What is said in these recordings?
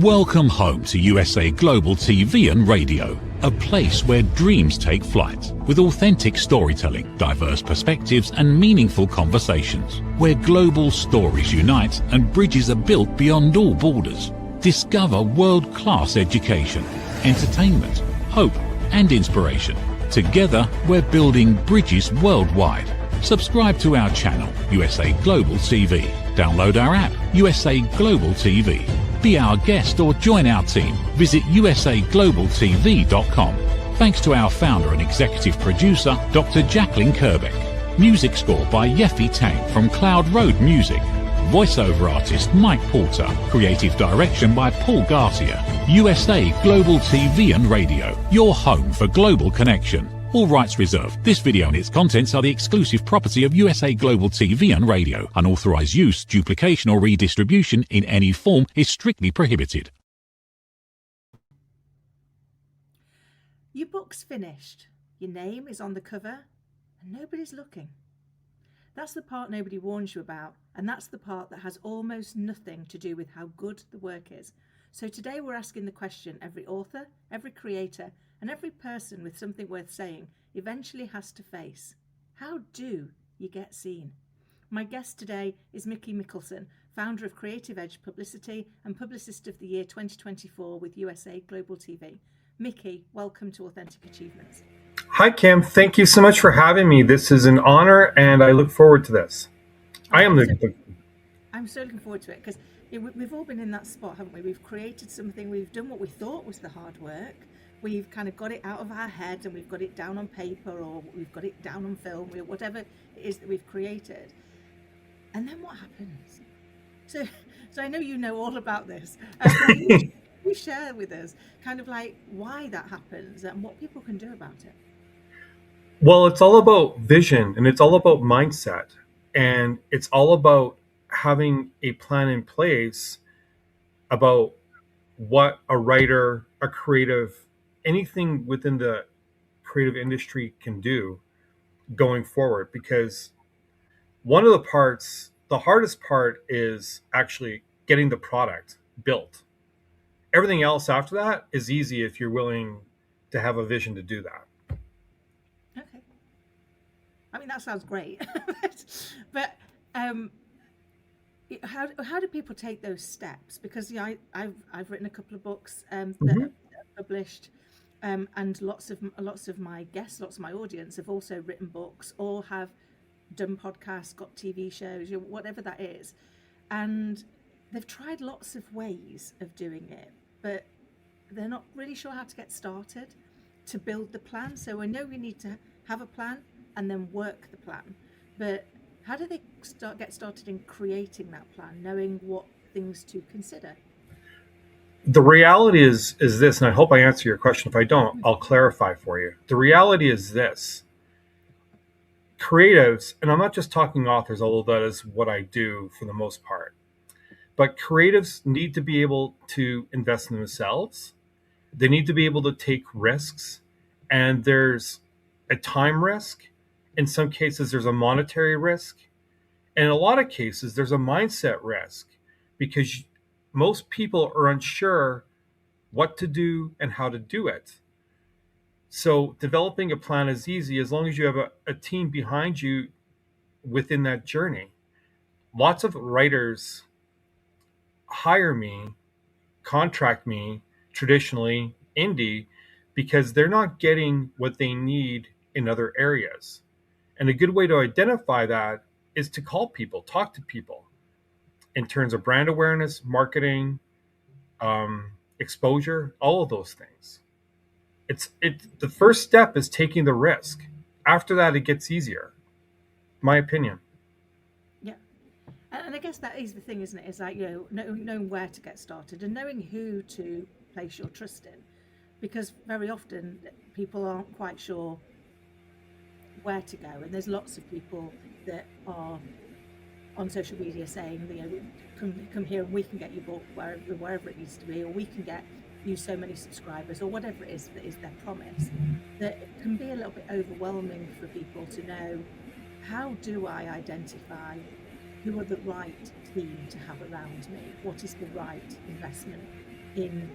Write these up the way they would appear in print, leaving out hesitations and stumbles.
Welcome home to USA Global TV and Radio, a place where dreams take flight, with authentic storytelling, diverse perspectives and meaningful conversations, where global stories unite and bridges are built beyond all borders. Discover world-class education, entertainment, hope and inspiration. Together, we're building bridges worldwide. Subscribe to our channel, USA Global TV. Download our app, USA Global TV. Be our guest or join our team. Visit usaglobaltv.com. Thanks to our founder and executive producer, Dr. Jacqueline Kerbeck. Music score by Yeffy Tang from Cloud Road Music. Voiceover artist Mike Porter. Creative direction by Paul Garcia. USA Global TV and Radio. Your home for global connection. All rights reserved. This video and its contents are the exclusive property of USA Global TV and Radio. Unauthorized use, duplication or redistribution in any form is strictly prohibited. Your book's finished. Your name is on the cover and nobody's looking. That's the part nobody warns you about, and that's the part that has almost nothing to do with how good the work is. So today we're asking the question every author, every creator, and every person with something worth saying eventually has to face. How do you get seen? My guest today is Mickey Mickelson, founder of Creative Edge Publicity and Publicist of the Year 2024 with USA Global TV. Mickey, welcome to Authentic Achievements. Hi, Kim. Thank you so much for having me. This is an honor, and I look forward to this. I'm so looking forward to it because we've all been in that spot, haven't we? We've created something, we've done what we thought was the hard work. We've kind of got it out of our head and we've got it down on paper or we've got it down on film, whatever it is that we've created. And then what happens? So I know you know all about this. You share with us kind of like why that happens and what people can do about it. Well, it's all about vision and it's all about mindset. And it's all about having a plan in place about what a writer, a creative, anything within the creative industry can do going forward. Because one of the parts, the hardest part is actually getting the product built. Everything else after that is easy if you're willing to have a vision to do that. Okay. I mean, that sounds great. but how do people take those steps? Because I've written a couple of books that are published, and lots of my guests, lots of my audience have also written books or have done podcasts, got TV shows, whatever that is, and they've tried lots of ways of doing it, but they're not really sure how to get started to build the plan. So I know we need to have a plan and then work the plan, but how do they get started in creating that plan, knowing what things to consider? The reality is this, and I hope I answer your question. If I don't, I'll clarify for you. The reality is this. Creatives, and I'm not just talking authors, although that is what I do for the most part, but creatives need to be able to invest in themselves. They need to be able to take risks, and there's a time risk. In some cases, there's a monetary risk. And in a lot of cases, there's a mindset risk because most people are unsure what to do and how to do it. So developing a plan is easy as long as you have a team behind you within that journey. Lots of writers hire me, contract me, traditionally indie, because they're not getting what they need in other areas. And a good way to identify that is to call people, talk to people in terms of brand awareness, marketing, exposure, all of those things. The first step is taking the risk. After that, it gets easier. My opinion. Yeah. And I guess that is the thing, isn't it? Is like, knowing where to get started and knowing who to place your trust in. Because very often people aren't quite sure where to go. And there's lots of people that are on social media saying, come here and we can get your book wherever it needs to be, or we can get you so many subscribers, or whatever it is that is their promise. That it can be a little bit overwhelming for people to know, how do I identify who are the right team to have around me? What is the right investment in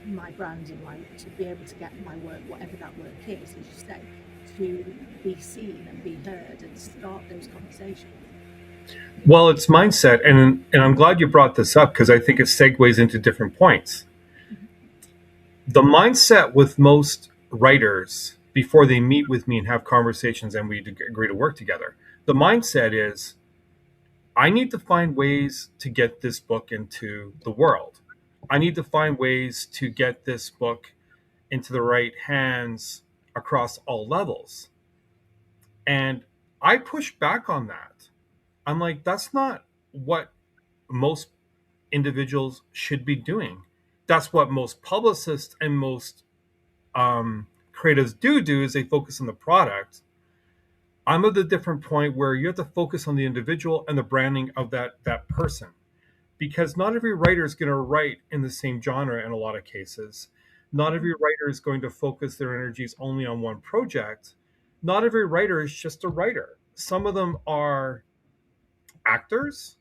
my brand, to be able to get my work, whatever that work is, as you say, to be seen and be heard and start those conversations. Well, it's mindset, and I'm glad you brought this up because I think it segues into different points. The mindset with most writers before they meet with me and have conversations and we agree to work together, the mindset is, I need to find ways to get this book into the world. I need to find ways to get this book into the right hands across all levels. And I push back on that. I'm like, that's not what most individuals should be doing. That's what most publicists and most creatives do is they focus on the product. I'm of the different point where you have to focus on the individual and the branding of that person, because not every writer is going to write in the same genre in a lot of cases. Not every writer is going to focus their energies only on one project. Not every writer is just a writer. Some of them are actors,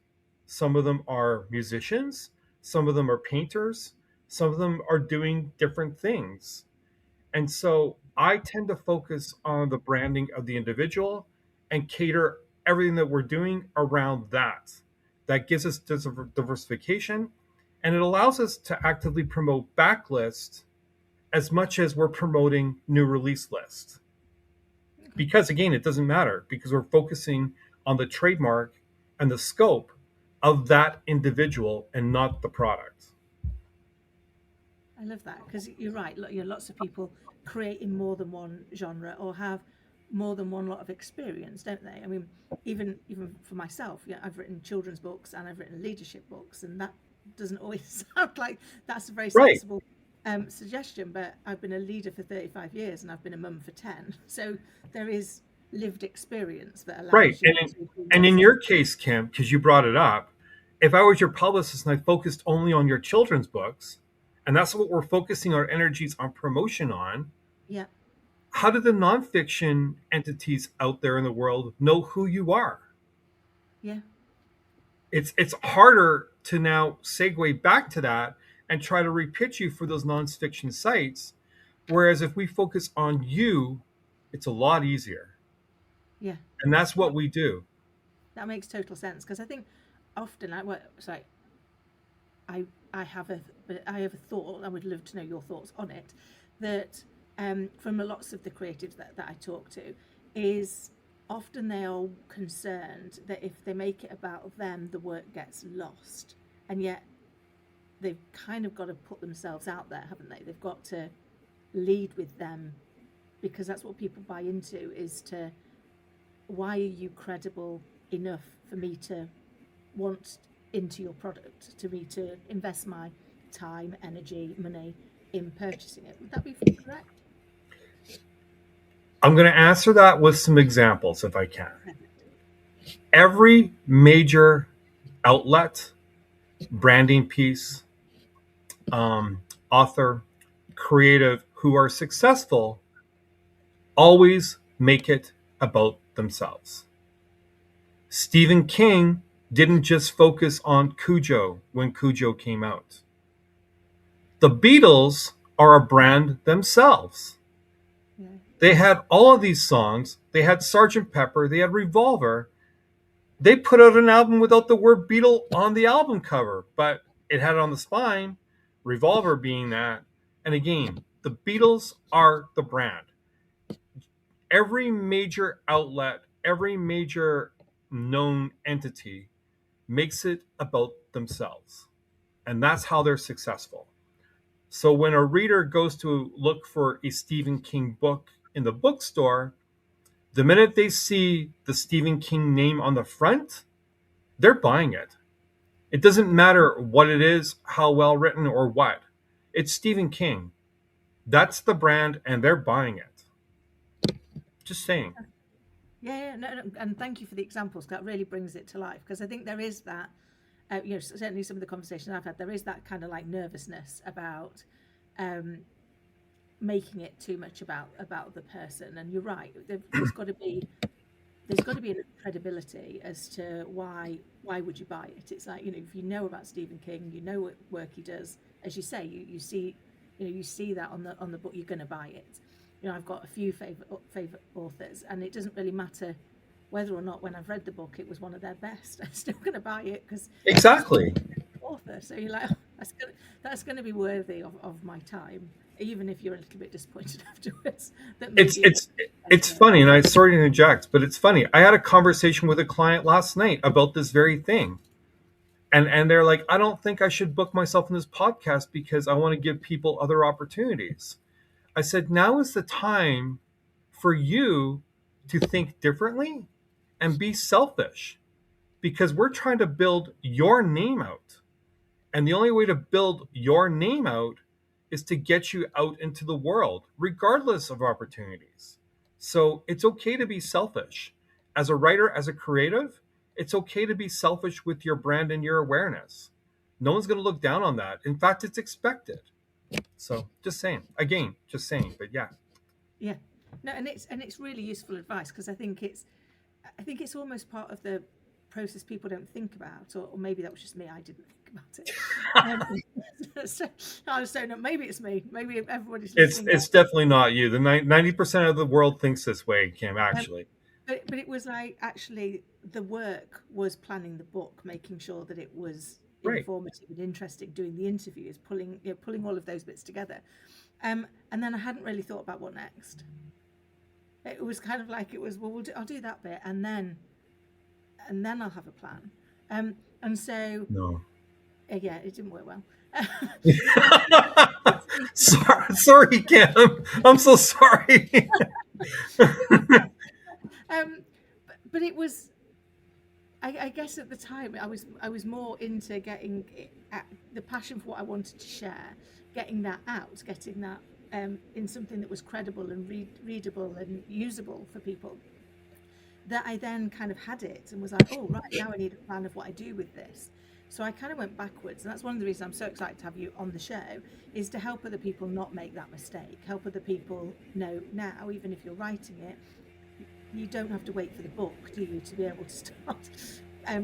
some of them are musicians, some of them are painters, some of them are doing different things. And so I tend to focus on the branding of the individual and cater everything that we're doing around that. That gives us diversification, and it allows us to actively promote backlist as much as we're promoting new release list. Because again, it doesn't matter because we're focusing on the trademark and the scope of that individual and not the product. I love that, because you're right. Lots of people create in more than one genre or have more than one lot of experience, don't they? I mean, even for myself, I've written children's books and I've written leadership books, and that doesn't always sound like that's a very Right. sensible suggestion. But I've been a leader for 35 years and I've been a mum for 10, so there is lived experience that allows Right. you And in your case, Kim, because you brought it up, if I was your publicist and I focused only on your children's books, and that's what we're focusing our energies on promotion on, yeah, how do the nonfiction entities out there in the world know who you are? yeah, It's harder to now segue back to that and try to repitch you for those nonfiction sites. Whereas if we focus on you, it's a lot easier. yeah. And that's Well, what we do. that makes total sense, because I think often I I have a thought. I would love to know your thoughts on it. That from lots of the creatives that I talk to, is often they are concerned that if they make it about them, the work gets lost, and yet they've kind of got to put themselves out there, haven't they? They've got to lead with them, because that's what people buy into. Is to, why are you credible enough for me to want into your product, to me to invest my time, energy, money in purchasing it? Would that be correct? I'm going to answer that with some examples if I can. Perfect. Every major outlet, branding piece, author, creative who are successful always make it about themselves. Stephen King didn't just focus on Cujo when Cujo came out. The Beatles are a brand themselves. Yeah. They had all of these songs. They had Sgt. Pepper. They had Revolver. They put out an album without the word Beatle on the album cover, but it had it on the spine, Revolver being that. And again, the Beatles are the brand. Every major outlet, every major known entity makes it about themselves. And that's how they're successful. So when a reader goes to look for a Stephen King book in the bookstore, the minute they see the Stephen King name on the front, they're buying it. It doesn't matter what it is, how well written or what. It's Stephen King. That's the brand and they're buying it. Just saying. Yeah, no, and thank you for the examples. That really brings it to life, because I think there is that, certainly some of the conversations I've had, there is that kind of like nervousness about making it too much about the person. And you're right. There's got to be enough credibility as to why would you buy it. It's like, if you know about Stephen King, you know what work he does, as you say, you see, you see that on the book, you're going to buy it. I've got a few favorite authors, and it doesn't really matter whether or not when I've read the book it was one of their best. I'm still going to buy it because Exactly. author. So you're like, oh, that's going to be worthy of my time, even if you're a little bit disappointed afterwards. That It's funny, and I'm sorry to interject, but it's funny. I had a conversation with a client last night about this very thing. And they're like, I don't think I should book myself in this podcast because I want to give people other opportunities. I said, now is the time for you to think differently and be selfish, because we're trying to build your name out. And the only way to build your name out is to get you out into the world, regardless of opportunities. So it's okay to be selfish. As a writer, as a creative, it's okay to be selfish with your brand and your awareness. No one's going to look down on that. In fact, it's expected. So just saying, again, just saying, but yeah. Yeah, no, and it's really useful advice, because I think it's almost part of the process people don't think about, or maybe that was just me. I didn't think about it. So I was saying, maybe it's me. Maybe everybody's listening. It's definitely not you. The 90% of the world thinks this way, Kim. Actually, but it was like, actually the work was planning the book, making sure that it was informative and interesting, doing the interviews, pulling all of those bits together, and then I hadn't really thought about what next. It was kind of like, it was, well, I'll do that bit, and then I'll have a plan. And so no. Yeah, it didn't work well. sorry, Kim. I'm so sorry. But it was, I guess at the time I was more into getting the passion for what I wanted to share, getting that out, getting that in something that was credible and readable and usable for people. That I then kind of had it and was like, oh, right, now I need a plan of what I do with this. So I kind of went backwards. And that's one of the reasons I'm so excited to have you on the show, is to help other people not make that mistake. Help other people know now, even if you're writing it, you don't have to wait for the book, do you, to be able to start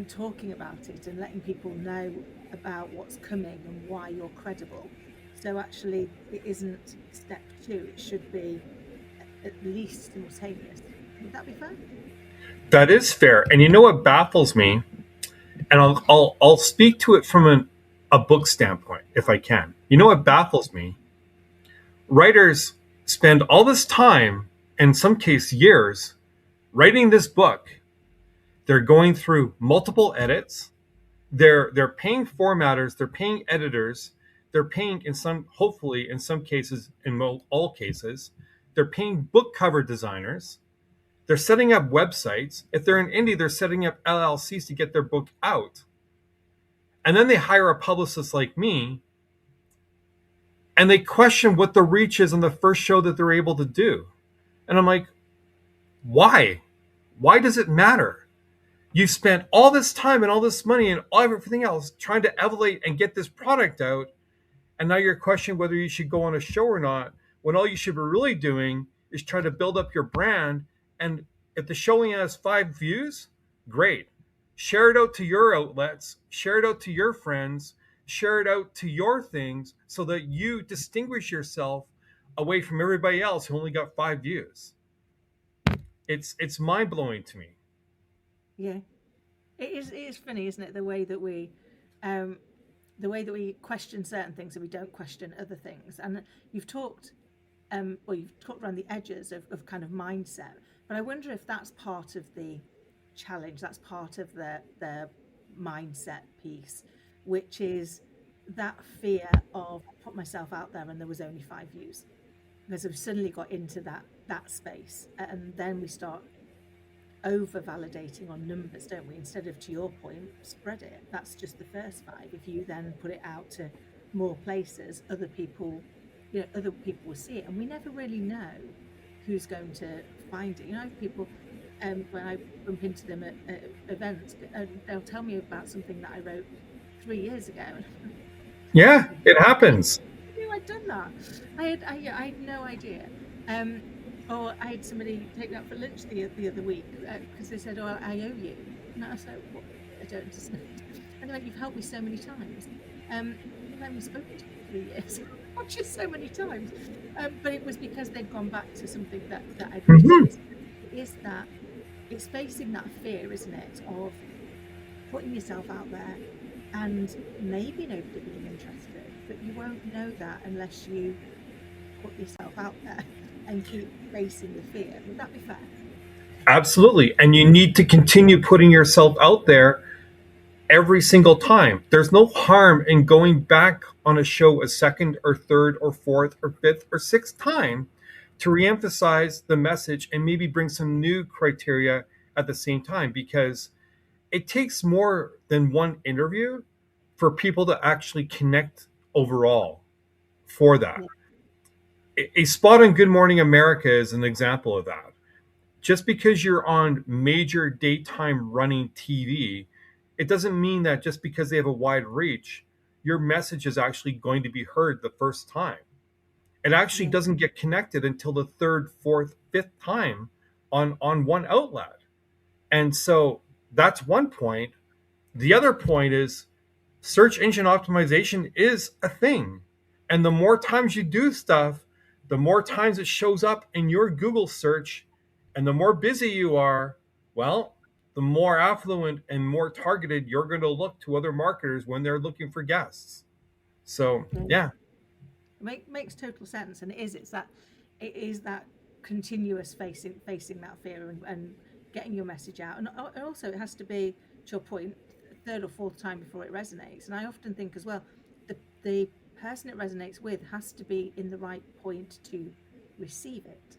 talking about it and letting people know about what's coming and why you're credible. So actually, it isn't step 2. It should be at least simultaneous. Would that be fair? That is fair. And you know what baffles me? And I'll speak to it from a book standpoint, if I can. You know what baffles me? Writers spend all this time, in some case years, writing this book. They're going through multiple edits. They're paying formatters. They're paying editors. They're paying, hopefully in some cases, in all cases, they're paying book cover designers. They're setting up websites. If they're in indie, they're setting up LLCs to get their book out. And then they hire a publicist like me, and they question what the reach is on the first show that they're able to do. And I'm like, why? Why does it matter? You've spent all this time and all this money and everything else trying to elevate and get this product out, and now you're questioning whether you should go on a show or not, when all you should be really doing is try to build up your brand. And if the show only has 5 views, great. Share it out to your outlets, share it out to your friends, share it out to your things, so that you distinguish yourself away from everybody else who only got 5 views. It's mind-blowing to me. Yeah, it is funny, isn't it? The way that we question certain things and we don't question other things. And you've talked around the edges of kind of mindset. But I wonder if that's part of the challenge, that's part of the mindset piece, which is that fear of, I put myself out there and there was only 5 views. Because I've suddenly got into that space, and then we start over-validating on numbers, don't we? Instead of, to your point, spread it. That's just the first 5. If you then put it out to more places, other people will see it. And we never really know who's going to find it. People, when I bump into them at events, they'll tell me about something that I wrote 3 years ago. Yeah, it happens. I knew I'd done that. I had no idea. Or I had somebody take me out for lunch the other week because they said, "Oh, I owe you." And I was like, "What? I don't understand." And they went, "You've helped me so many times." And then we spoke to you 3 years. I watched it so many times. But it was because they'd gone back to something that I'd Mhm. missed. It's facing that fear, isn't it, of putting yourself out there and maybe nobody being interested, but you won't know that unless you put yourself out there and keep facing the fear. Would that be fair? Absolutely. And you need to continue putting yourself out there every single time. There's no harm in going back on a show a second or third or fourth or fifth or sixth time to reemphasize the message and maybe bring some new criteria at the same time, because it takes more than one interview for people to actually connect overall for that. Yeah. A spot on Good Morning America is an example of that. Just because you're on major daytime running TV, it doesn't mean that just because they have a wide reach, your message is actually going to be heard the first time. It actually Yeah. doesn't get connected until the third, fourth, fifth time on one outlet. And so that's one point. The other point is search engine optimization is a thing. And the more times you do stuff, the more times it shows up in your Google search. And the more busy you are, well, the more affluent and more targeted you're going to look to other marketers when they're looking for guests. So, yeah. Makes total sense, and it is that continuous facing that fear and getting your message out, and also it has to be, to your point, third or fourth time before it resonates. And I often think as well, the person it resonates with has to be in the right point to receive it.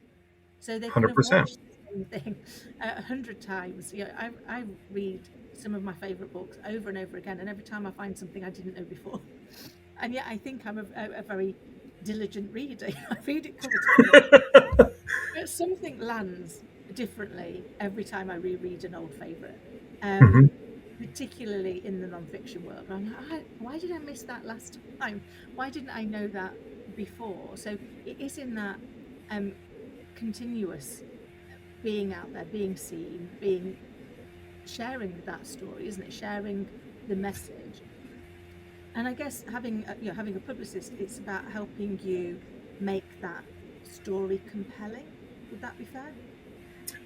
So they could have 100%. watched the same thing 100 times. I read some of my favorite books over and over again, and every time I find something I didn't know before. And yet I think I'm a very diligent reader. I read it cover to cover. But something lands differently every time I reread an old favourite, Mhm. particularly in the non-fiction world. I'm like, why did I miss that last time? Why didn't I know that before? So it is in that continuous being out there, being seen, sharing that story, isn't it? Sharing the message. And I guess having a publicist, it's about helping you make that story compelling. Would that be fair?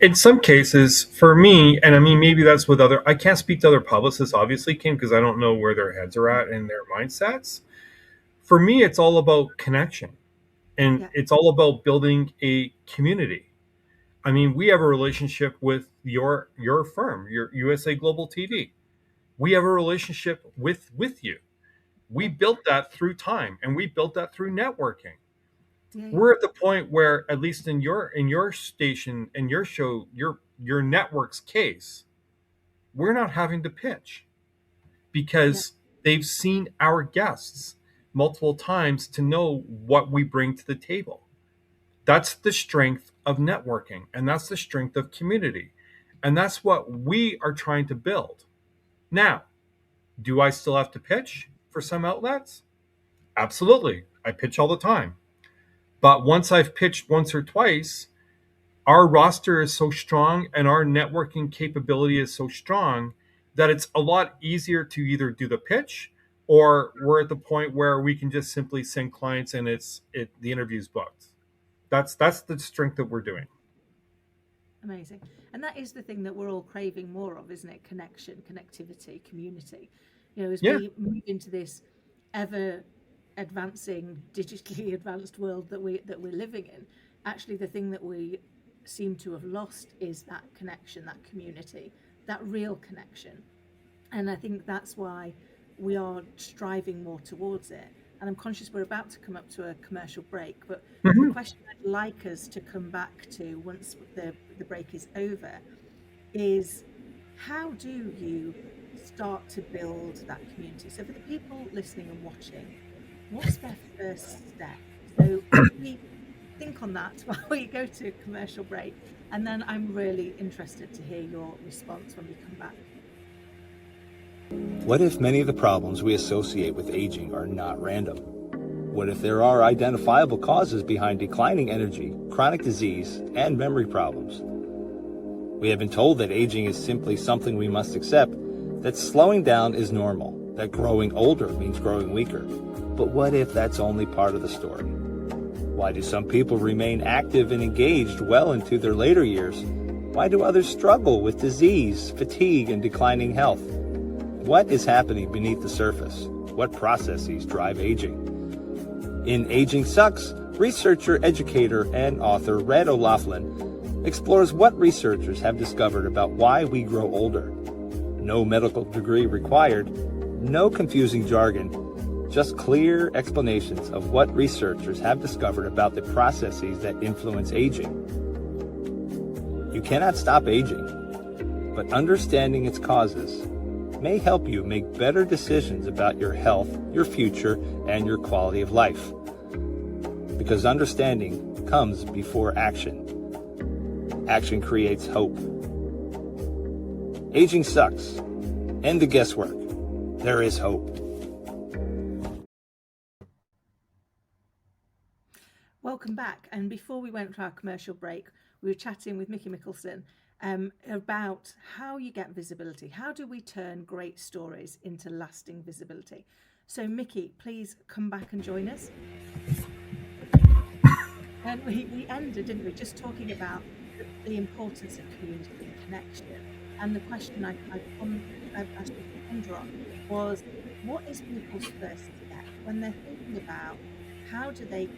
In some cases, for me, and I mean, maybe that's with I can't speak to other publicists, obviously, Kim, because I don't know where their heads are at and their mindsets. For me, it's all about connection, and Yeah. it's all about building a community. I mean, we have a relationship with your firm, your USA Global TV. We have a relationship with you. We built that through time, and we built that through networking. Yeah. We're at the point where, at least in your station, in your show, your network's case, we're not having to pitch because they've seen our guests multiple times to know what we bring to the table. That's the strength of networking, and that's the strength of community. And that's what we are trying to build. Now, do I still have to pitch for some outlets? Absolutely. I pitch all the time. But once I've pitched once or twice, our roster is so strong and our networking capability is so strong that it's a lot easier to either do the pitch, or we're at the point where we can just simply send clients and the interview's booked. That's the strength that we're doing. Amazing. And that is the thing that we're all craving more of, isn't it? Connection, connectivity, community. As we move into this ever advancing, digitally advanced world that we're living in, actually the thing that we seem to have lost is that connection, that community, that real connection. And I think that's why we are striving more towards it. And I'm conscious we're about to come up to a commercial break, but the question I'd like us to come back to once the break is over is, how do you start to build that community? So for the people listening and watching, what's their first step? So we think on that while we go to commercial break, and then I'm really interested to hear your response when we come back. What if many of the problems we associate with aging are not random? What if there are identifiable causes behind declining energy, chronic disease, and memory problems? We have been told that aging is simply something we must accept, that slowing down is normal, that growing older means growing weaker. But what if that's only part of the story? Why do some people remain active and engaged well into their later years? Why do others struggle with disease, fatigue, and declining health? What is happening beneath the surface? What processes drive aging? In Aging Sucks, researcher, educator, and author Red O'Loughlin explores what researchers have discovered about why we grow older. No medical degree required, no confusing jargon, just clear explanations of what researchers have discovered about the processes that influence aging. You cannot stop aging, but understanding its causes may help you make better decisions about your health, your future, and your quality of life. Because understanding comes before action. Action creates hope. Aging sucks. End the guesswork. There is hope. Welcome back. And before we went to our commercial break, we were chatting with Mickey Mickelson about how you get visibility. How do we turn great stories into lasting visibility? So Mickey, please come back and join us. And we ended, didn't we, just talking about the importance of community and connection. And the question I asked you to ponder on was, what is people's first step when they're thinking about how do they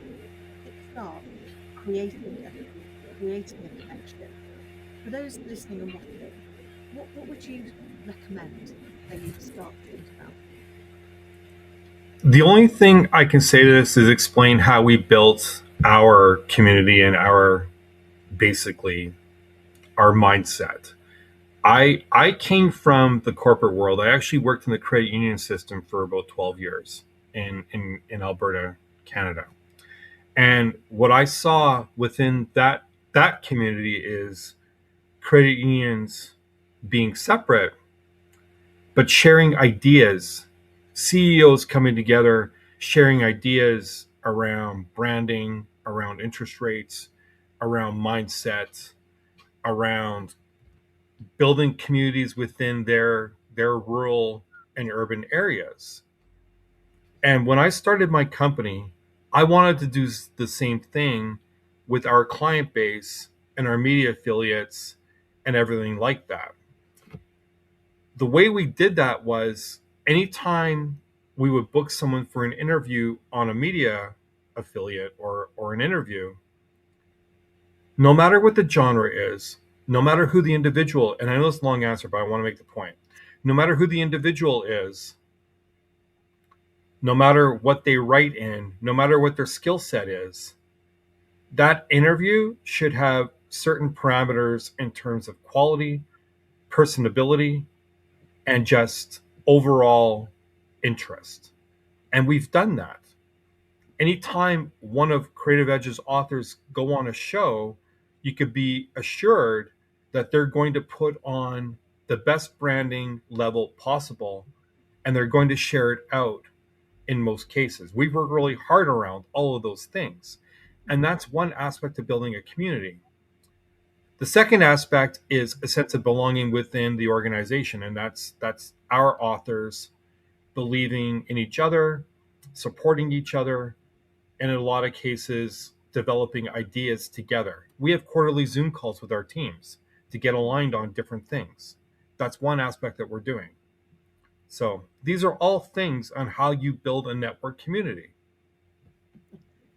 start creating a connection? For those listening and watching, what would you recommend they need to start to think about? The only thing I can say to this is explain how we built our community and our mindset. I came from the corporate world. I actually worked in the credit union system for about 12 years in Alberta, Canada. And what I saw within that community is credit unions being separate, but sharing ideas, CEOs coming together, sharing ideas around branding, around interest rates, around mindset, around building communities within their rural and urban areas. And when I started my company, I wanted to do the same thing with our client base and our media affiliates and everything like that. The way we did that was anytime we would book someone for an interview on a media affiliate or an interview, no matter what the genre is, no matter who the individual, and I know it's a long answer, but I want to make the point. No matter who the individual is, no matter what they write in, no matter what their skill set is, that interview should have certain parameters in terms of quality, personability, and just overall interest. And we've done that. Anytime one of Creative Edge's authors go on a show, you could be assured that they're going to put on the best branding level possible, and they're going to share it out in most cases. We've worked really hard around all of those things. And that's one aspect of building a community. The second aspect is a sense of belonging within the organization. And that's our authors believing in each other, supporting each other, and in a lot of cases, developing ideas together. We have quarterly Zoom calls with our teams to get aligned on different things. That's one aspect that we're doing. So these are all things on how you build a network community.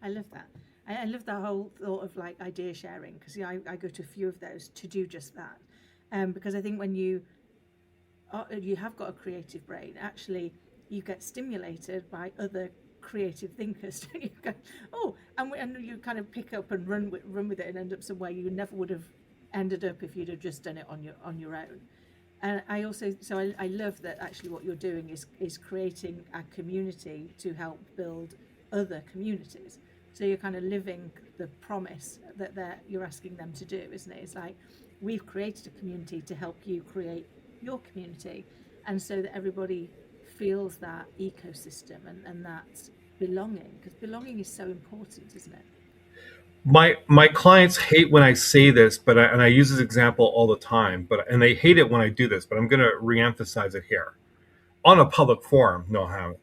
I love that. I love the whole thought of like idea sharing, because I go to a few of those to do just that. Because I think when you have got a creative brain, actually you get stimulated by other creative thinkers. You go, oh, and you kind of pick up and run with it and end up somewhere you never would have ended up if you'd have just done it on your own. And I love that actually what you're doing is creating a community to help build other communities. So you're kind of living the promise that you're asking them to do, isn't it? It's like, we've created a community to help you create your community, and so that everybody feels that ecosystem and that belonging, because belonging is so important, isn't it? My clients hate when I say this, but I use this example all the time, and they hate it when I do this, but I'm going to reemphasize it here on a public forum. No, how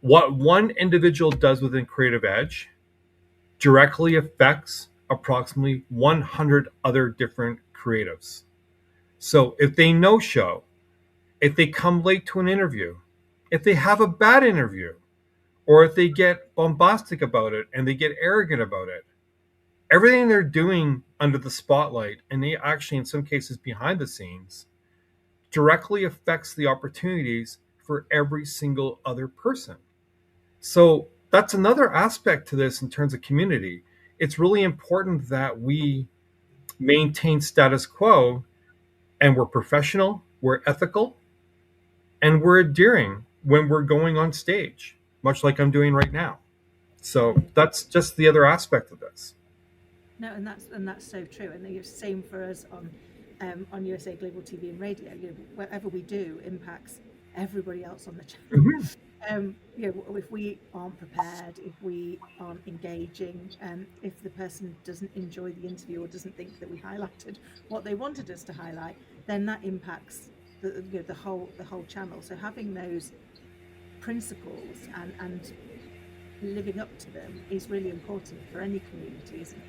What one individual does within Creative Edge directly affects approximately 100 other different creatives. So if they no show, if they come late to an interview, if they have a bad interview, or if they get bombastic about it and they get arrogant about it, everything they're doing under the spotlight, and they actually in some cases behind the scenes, directly affects the opportunities for every single other person. So that's another aspect to this in terms of community. It's really important that we maintain status quo, and we're professional, we're ethical, and we're adhering when we're going on stage, much like I'm doing right now. So that's just the other aspect of this. No, and that's so true. And the same for us on USA Global TV and Radio. Whatever we do impacts everybody else on the channel. If we aren't prepared, if we aren't engaging, if the person doesn't enjoy the interview or doesn't think that we highlighted what they wanted us to highlight, then that impacts the whole channel. So having those principles and living up to them is really important for any community, isn't it?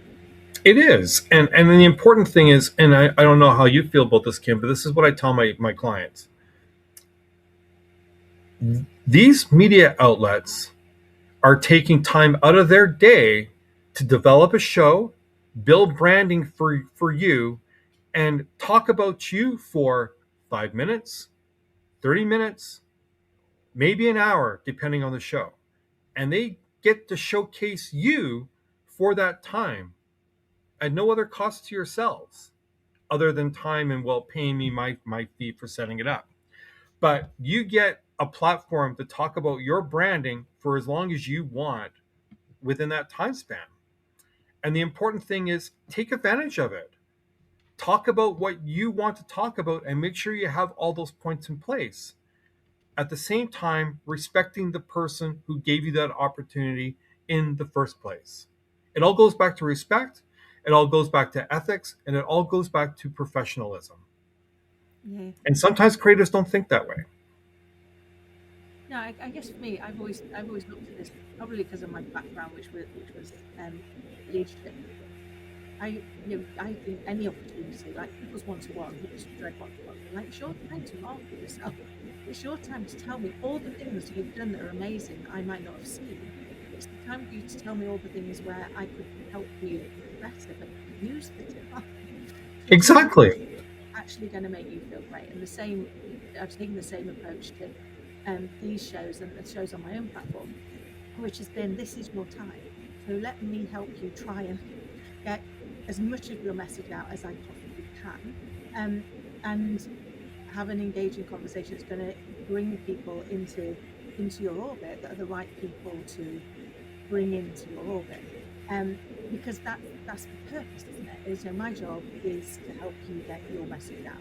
It is. And the important thing is, and I don't know how you feel about this, Kim, but this is what I tell my clients. These media outlets are taking time out of their day to develop a show, build branding for you, and talk about you for 5 minutes, 30 minutes, maybe an hour, depending on the show. And they get to showcase you for that time at no other cost to yourselves other than time and, well, paying me my fee for setting it up. But you get a platform to talk about your branding for as long as you want within that time span. And the important thing is take advantage of it. Talk about what you want to talk about and make sure you have all those points in place. At the same time, respecting the person who gave you that opportunity in the first place. It all goes back to respect. It all goes back to ethics, and it all goes back to professionalism. Yeah. And sometimes creators don't think that way. No, I guess for me, I've always looked at this probably because of my background, which was leadership. I think any opportunity, like people's one-to-one, people's dread one-to-one, like it's your time to market yourself. It's your time to tell me all the things you've done that are amazing that I might not have seen. It's the time for you to tell me all the things where I could help you better, but use the time. Exactly. Actually going to make you feel great. And I've taken the same approach to these shows and the shows on my own platform, which has been, this is your time. So let me help you try and get as much of your message out as I possibly can, and have an engaging conversation that's going to bring people into your orbit that are the right people to bring into your orbit. Because that's the purpose, isn't it? Is, my job is to help you get your message out.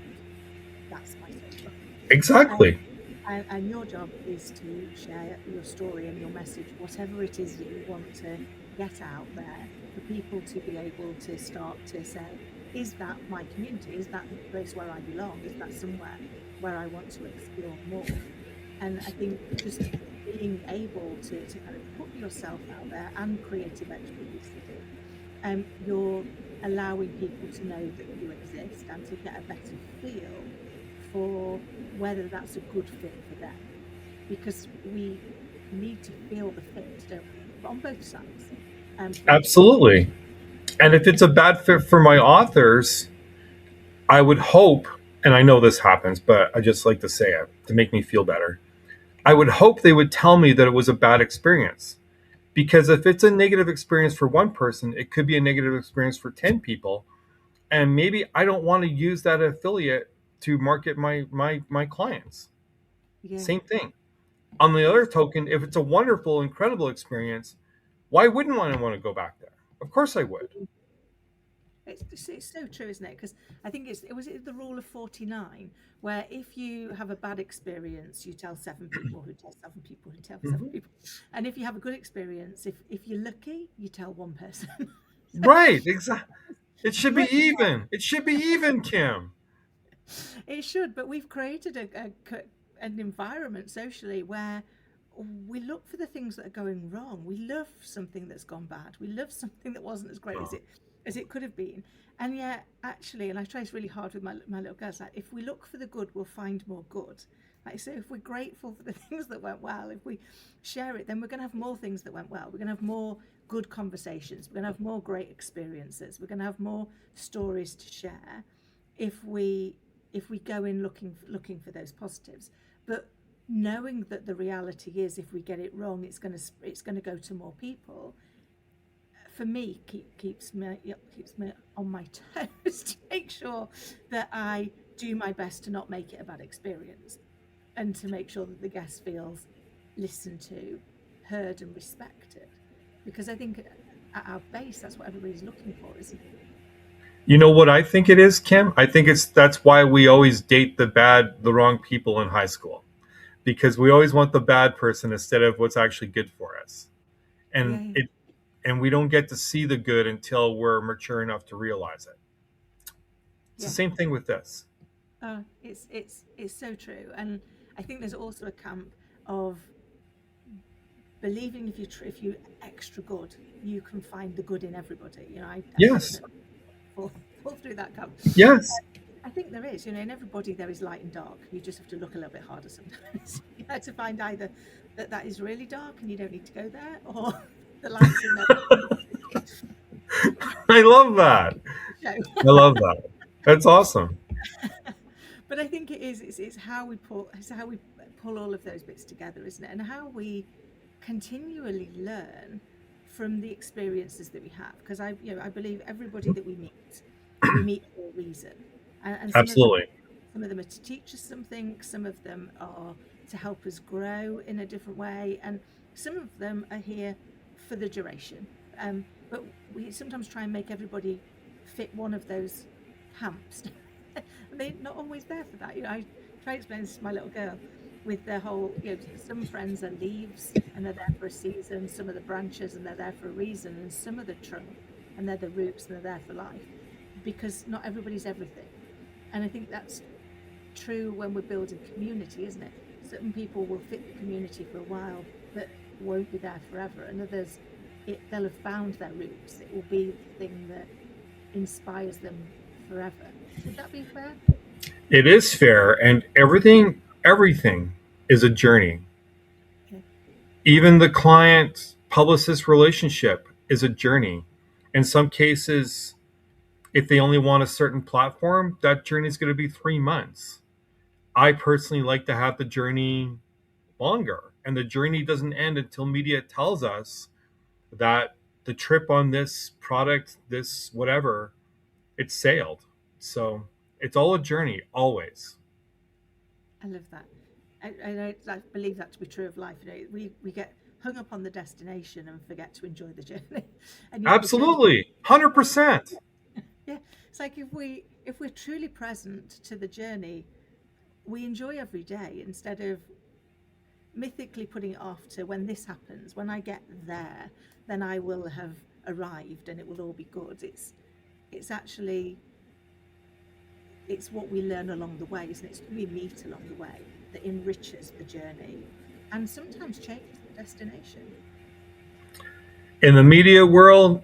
That's my job. Exactly. And your job is to share your story and your message, whatever it is that you want to get out there, for people to be able to start to say, is that my community? Is that the place where I belong? Is that somewhere where I want to explore more? And I think just being able to kind of put yourself out there, and Creative Edge Publicity, you're allowing people to know that you exist and to get a better feel for whether that's a good fit for them. Because we need to feel the fit, don't we? On both sides. Absolutely. And if it's a bad fit for my authors, I would hope, and I know this happens, but I just like to say it to make me feel better. I would hope they would tell me that it was a bad experience. Because if it's a negative experience for one person, it could be a negative experience for 10 people. And maybe I don't want to use that affiliate to market my clients. Yeah. Same thing. On the other token, if it's a wonderful, incredible experience, why wouldn't I want to go back there? Of course I would. It's so true, isn't it? Because I think it was the rule of 49, where if you have a bad experience, you tell 7 people who tell 7 people who tell 7 people. And if you have a good experience, if you're lucky, you tell 1 person. Right, exactly. It should be even. It should be even, Kim. It should, but we've created an environment socially where we look for the things that are going wrong. We love something that's gone bad. We love something that wasn't as great as it could have been. And yet, actually, and I try really hard with my little girls, like, if we look for the good, we'll find more good. Like, so if we're grateful for the things that went well, if we share it, then we're going to have more things that went well. We're going to have more good conversations. We're going to have more great experiences. We're going to have more stories to share if we go in looking for those positives. But knowing that the reality is, if we get it wrong, it's going to go to more people. For me, keeps me on my toes to make sure that I do my best to not make it a bad experience, and to make sure that the guest feels listened to, heard, and respected. Because I think at our base, that's what everybody's looking for, isn't it? You know what I think it is, Kim? I think that's why we always date the wrong people in high school, because we always want the bad person instead of what's actually good for us. And and we don't get to see the good until we're mature enough to realize it. It's the same thing with this. It's so true. And I think there's also a camp of believing if you're extra good, you can find the good in everybody. You know, I Yes. fall through that camp. Yes. I think there is. You know, in everybody there is light and dark. You just have to look a little bit harder sometimes. You have to find either that is really dark and you don't need to go there, or the light's in there. I love that. I love that. That's awesome. But I think it's how we pull all of those bits together, isn't it? And how we continually learn from the experiences that we have. Because I believe everybody that we meet for a reason. And Absolutely. Some of them are to teach us something. Some of them are to help us grow in a different way, and some of them are here for the duration. But we sometimes try and make everybody fit one of those camps. They're not always there for that. You know, I try to explain this to my little girl with their whole, some friends are leaves and they're there for a season, some are the branches and they're there for a reason, and some are the trunk and they're the roots and they're there for life, because not everybody's everything. And I think that's true when we're building community, isn't it? Certain people will fit the community for a while but won't be there forever, and others, they'll have found their roots. It will be the thing that inspires them forever. Would that be fair? It is fair, and everything is a journey. Okay. Even the client publicist relationship is a journey. In some cases, if they only want a certain platform, that journey is going to be 3 months. I personally like to have the journey longer, and the journey doesn't end until media tells us that the trip on this product, this whatever, it's sailed. So it's all a journey, always. I love that. I believe that to be true of life. You know, we get hung up on the destination and forget to enjoy the journey. And Absolutely, 100%. Yeah, it's like if we're truly present to the journey, we enjoy every day instead of mythically putting it off to when this happens, when I get there, then I will have arrived and it will all be good. It's actually, it's what we learn along the way, isn't it? It's what we meet along the way that enriches the journey and sometimes changes the destination. In the media world,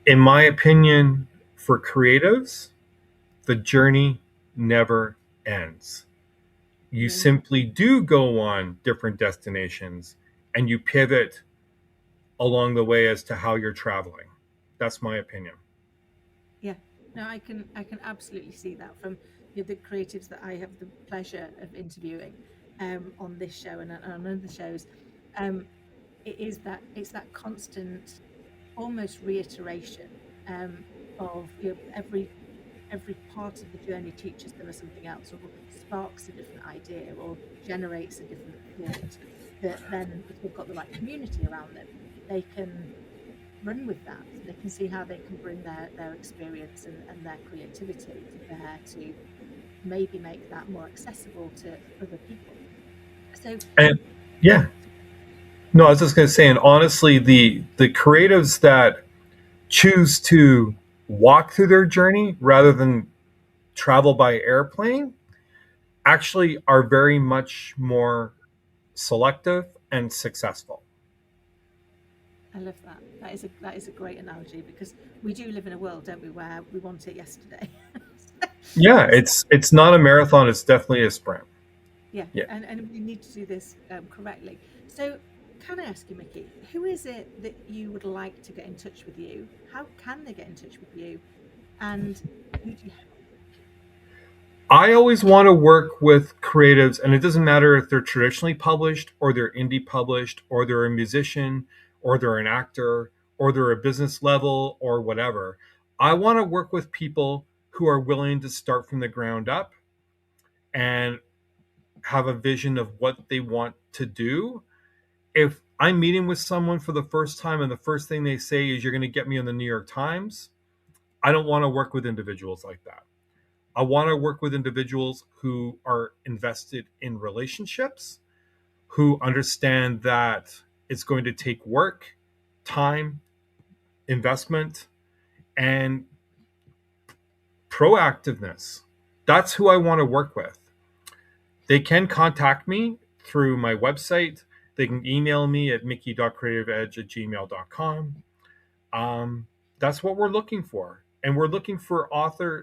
in my opinion, for creatives, the journey never ends. You simply do go on different destinations and you pivot along the way as to how you're traveling. That's my opinion. Yeah, no, I can absolutely see that from the creatives that I have the pleasure of interviewing on this show and on other shows. It's that constant, almost reiteration of every part of the journey teaches them something else, or sparks a different idea, or generates a different thought. That then, if they've got the right community around them, they can run with that. They can see how they can bring their experience and their creativity to bear to maybe make that more accessible to other people. So, yeah. No, I was just going to say, and honestly, the creatives that choose to walk through their journey rather than travel by airplane actually are very much more selective and successful. I love that. That is a great analogy, because we do live in a world, don't we, where we want it yesterday. Yeah, it's not a marathon, it's definitely a sprint. Yeah, Yeah. and we need to do this correctly. So can I ask you, Mickey, who is it that you would like to get in touch with you? How can they get in touch with you? And who do you help? I always want to work with creatives, and it doesn't matter if they're traditionally published or they're indie published or they're a musician or they're an actor or they're a business level or whatever. I want to work with people who are willing to start from the ground up and have a vision of what they want to do. If I'm meeting with someone for the first time and the first thing they say is, you're going to get me on the New York Times, I don't want to work with individuals like that. I want to work with individuals who are invested in relationships, who understand that it's going to take work, time, investment, and proactiveness. That's who I want to work with. They can contact me through my website. They can email me at mickey.creativeedge@gmail.com. That's what we're looking for. And we're looking for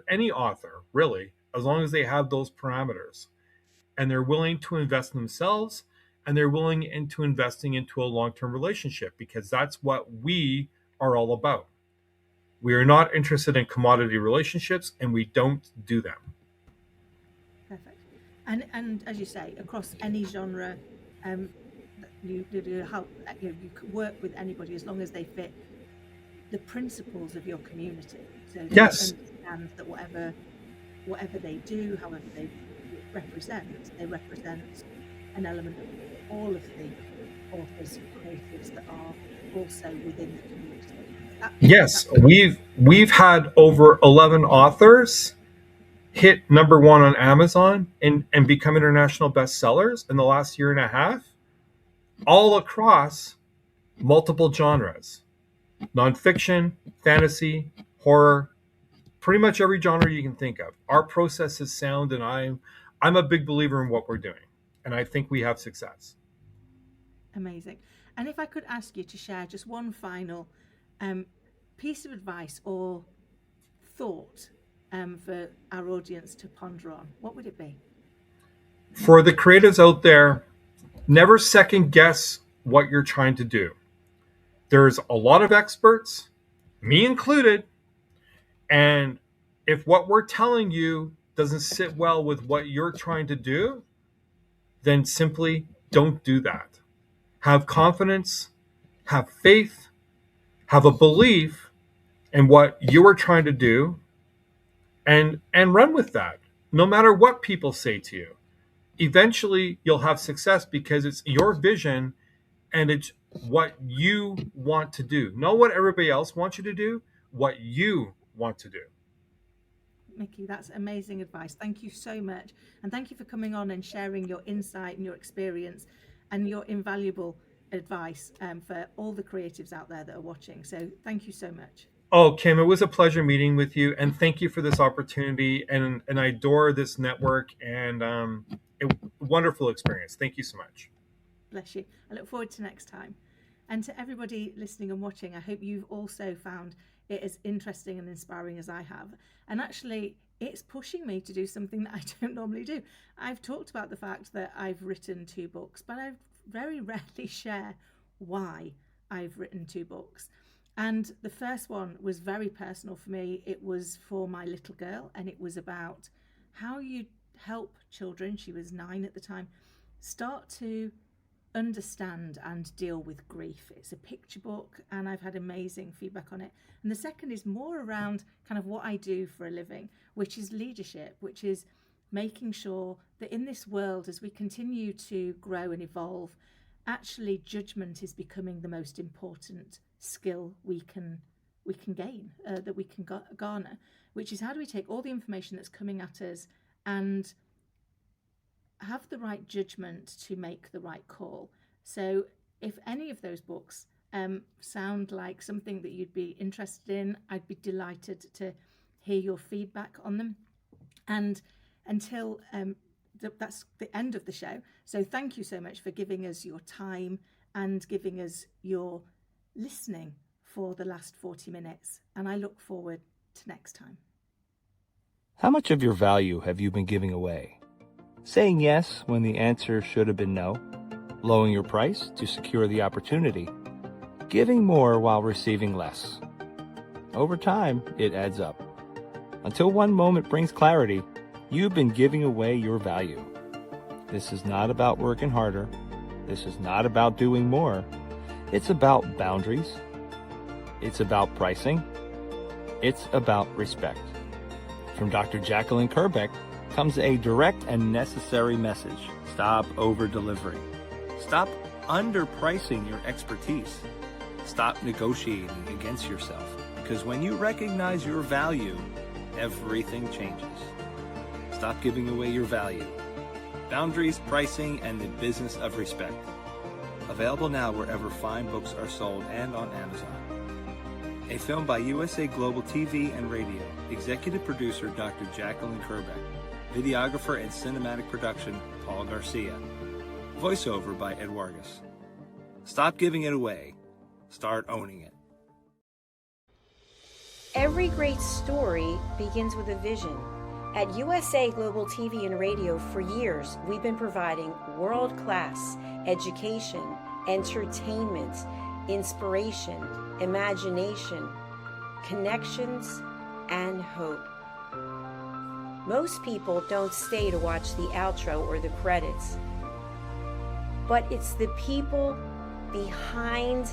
any author, really, as long as they have those parameters. And they're willing to invest in themselves, and they're willing into investing into a long-term relationship, because that's what we are all about. We are not interested in commodity relationships, and we don't do them. Perfect. And as you say, across any genre, you help. You can work with anybody as long as they fit the principles of your community. So they Yes. understand that whatever they do, however they represent an element of all of the authors and creatives that are also within the community. Yes, we've had over 11 authors hit number one on Amazon and become international bestsellers in the last year and a half, all across multiple genres: nonfiction, fantasy, horror, pretty much every genre you can think of. Our process is sound, and I'm a big believer in what we're doing, and I think we have success. Amazing. And if I could ask you to share just one final piece of advice or thought for our audience to ponder on, what would it be? For the creatives out there, never second guess what you're trying to do. There's a lot of experts, me included, and if what we're telling you doesn't sit well with what you're trying to do, then simply don't do that. Have confidence, have faith, have a belief in what you are trying to do, and run with that, no matter what people say to you. Eventually, you'll have success because it's your vision and it's what you want to do. Not what everybody else wants you to do, what you want to do. Mickey, that's amazing advice. Thank you so much. And thank you for coming on and sharing your insight and your experience and your invaluable advice for all the creatives out there that are watching. So thank you so much. Oh, Kim, it was a pleasure meeting with you, and thank you for this opportunity. And I adore this network, and a wonderful experience. Thank you so much. Bless you. I look forward to next time. And to everybody listening and watching, I hope you've also found it as interesting and inspiring as I have. And actually, it's pushing me to do something that I don't normally do. I've talked about the fact that I've written 2 books, but I very rarely share why I've written 2 books. And the first one was very personal for me. It was for my little girl, and it was about how you help children, she was 9 at the time, start to understand and deal with grief. It's a picture book, and I've had amazing feedback on it. And the second is more around kind of what I do for a living, which is leadership, which is making sure that in this world, as we continue to grow and evolve, actually judgment is becoming the most important skill we can gain, that we can garner, which is how do we take all the information that's coming at us and have the right judgment to make the right call. So if any of those books sound like something that you'd be interested in, I'd be delighted to hear your feedback on them. And until that's the end of the show. So thank you so much for giving us your time and giving us your listening for the last 40 minutes. And I look forward to next time. How much of your value have you been giving away? Saying yes when the answer should have been no? Lowering your price to secure the opportunity? Giving more while receiving less? Over time, it adds up. Until one moment brings clarity, you've been giving away your value. This is not about working harder. This is not about doing more. It's about boundaries. It's about pricing. It's about respect. From Dr. Jacqueline Kerbeck comes a direct and necessary message. Stop over-delivering. Stop underpricing your expertise. Stop negotiating against yourself. Because when you recognize your value, everything changes. Stop giving away your value. Boundaries, pricing, and the business of respect. Available now wherever fine books are sold and on Amazon. A film by USA Global TV and Radio. Executive producer Dr. Jacqueline Kerbeck. Videographer and cinematic production Paul Garcia. Voiceover by Ed Wargas. Stop giving it away. Start owning it. Every great story begins with a vision. At USA Global TV and Radio for years, we've been providing world-class education, entertainment, inspiration, imagination, connections, and hope. Most people don't stay to watch the outro or the credits, but it's the people behind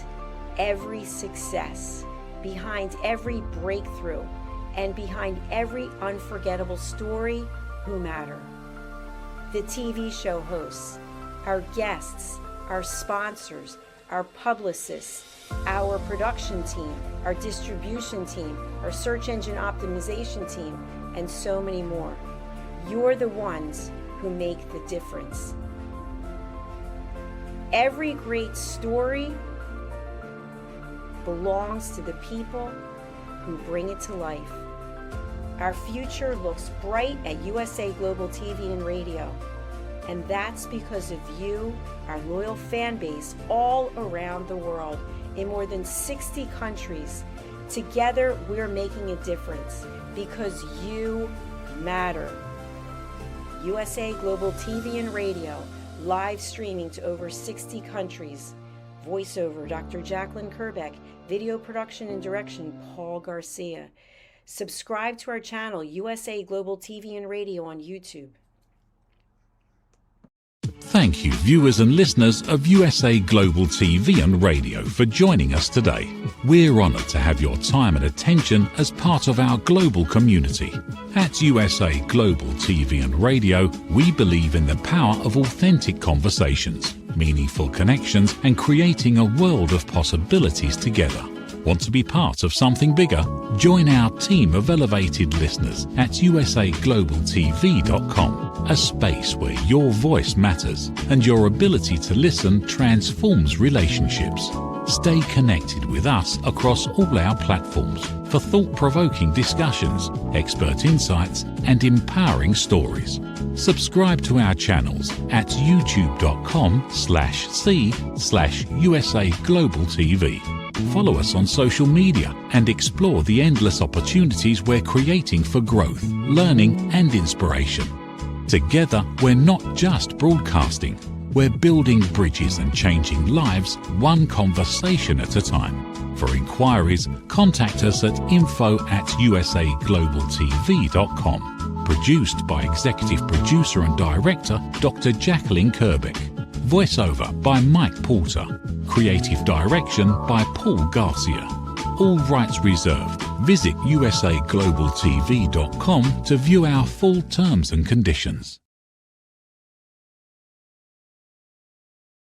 every success, behind every breakthrough, and behind every unforgettable story who matter. The TV show hosts, our guests, our sponsors, our publicists, our production team, our distribution team, our search engine optimization team, and so many more. You're the ones who make the difference. Every great story belongs to the people who bring it to life. Our future looks bright at USA Global TV and Radio, and that's because of you, our loyal fan base all around the world in more than 60 countries. Together, we're making a difference because you matter. USA Global TV and Radio, live streaming to over 60 countries. Voiceover, Dr. Jacqueline Kerbeck. Video production and direction, Paul Garcia. Subscribe to our channel, USA Global TV and Radio on YouTube. Thank you, viewers and listeners of USA Global TV and Radio, for joining us today. We're honoured to have your time and attention as part of our global community. At USA Global TV and Radio, we believe in the power of authentic conversations, meaningful connections, and creating a world of possibilities together. Want to be part of something bigger? Join our team of elevated listeners at usaglobaltv.com, a space where your voice matters and your ability to listen transforms relationships. Stay connected with us across all our platforms for thought-provoking discussions, expert insights, and empowering stories. Subscribe to our channels at youtube.com/c/USA Global TV. Follow us on social media and explore the endless opportunities we're creating for growth, learning, and inspiration. Together, we're not just broadcasting, we're building bridges and changing lives one conversation at a time. For inquiries, contact us at info@usaglobaltv.com. Produced by Executive Producer and Director Dr. Jacqueline Kerbeck. Voiceover by Mike Porter. Creative direction by Paul Garcia. All rights reserved. Visit usaglobaltv.com to view our full terms and conditions.